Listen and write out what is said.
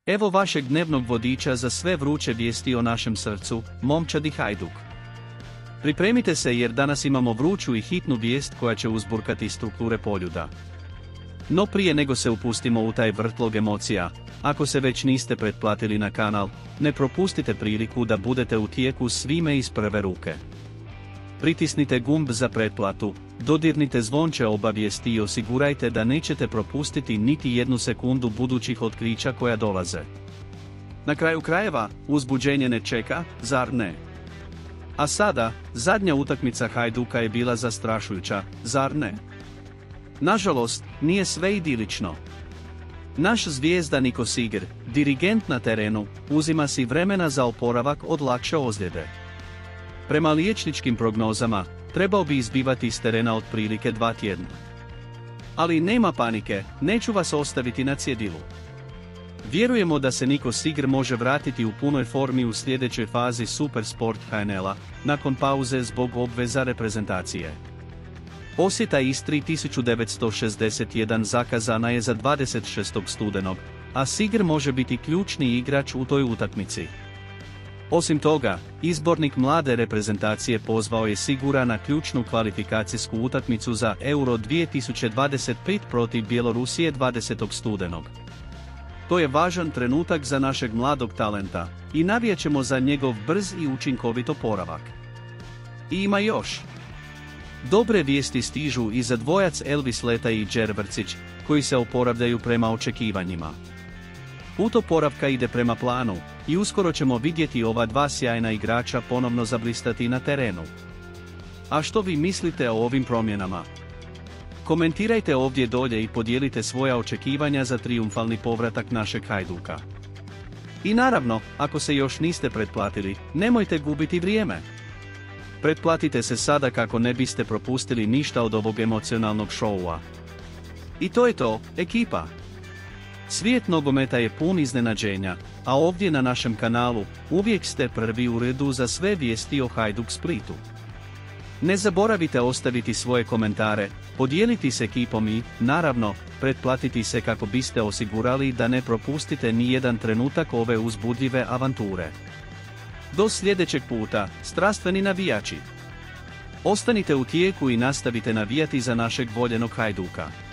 Evo vašeg dnevnog vodiča za sve vruće vijesti o našem srcu, momčadi Hajduk. Pripremite se jer danas imamo vruću i hitnu vijest koja će uzburkati strukture Poljuda. No prije nego se upustimo u taj vrtlog emocija, ako se već niste pretplatili na kanal, ne propustite priliku da budete u tijeku svime iz prve ruke. Pritisnite gumb za pretplatu, dodirnite zvonče obavijesti i osigurajte da nećete propustiti niti jednu sekundu budućih otkrića koja dolaze. Na kraju krajeva, uzbuđenje ne čeka, zar ne? A sada, zadnja utakmica Hajduka je bila zastrašujuća, zar ne? Nažalost, nije sve idilično. Naš zvijezda Niko Sigr, dirigent na terenu, uzima si vremena za oporavak od lakše ozljede. Prema liječničkim prognozama, trebao bi izbivati iz terena otprilike 2 tjedna. Ali nema panike, neću vas ostaviti na cjedilu. Vjerujemo da se Niko Sigr može vratiti u punoj formi u sljedećoj fazi Super Sport HNL-a, nakon pauze zbog obveza reprezentacije. Posjeta Istri 1961 zakazana je za 26. studenog, a Sigr može biti ključni igrač u toj utakmici. Osim toga, izbornik mlade reprezentacije pozvao je Sigura na ključnu kvalifikacijsku utakmicu za Euro 2025 protiv Bjelorusije 20. studenog. To je važan trenutak za našeg mladog talenta i navijat ćemo za njegov brz i učinkovit oporavak. I ima još. Dobre vijesti stižu i za dvojac Elvis Leta i Đer Vrcić, koji se oporavljaju prema očekivanjima. Put oporavka ide prema planu i uskoro ćemo vidjeti ova dva sjajna igrača ponovno zablistati na terenu. A što vi mislite o ovim promjenama? Komentirajte ovdje dolje i podijelite svoja očekivanja za trijumfalni povratak našeg Hajduka. I naravno, ako se još niste pretplatili, nemojte gubiti vrijeme. Pretplatite se sada kako ne biste propustili ništa od ovog emocionalnog šoua. I to je to, ekipa. Svijet nogometa je pun iznenađenja, a ovdje na našem kanalu uvijek ste prvi u redu za sve vijesti o Hajduk Splitu. Ne zaboravite ostaviti svoje komentare, podijeliti s ekipom i, naravno, pretplatiti se kako biste osigurali da ne propustite ni jedan trenutak ove uzbudljive avanture. Do sljedećeg puta, strastveni navijači! Ostanite u tijeku i nastavite navijati za našeg voljenog Hajduka.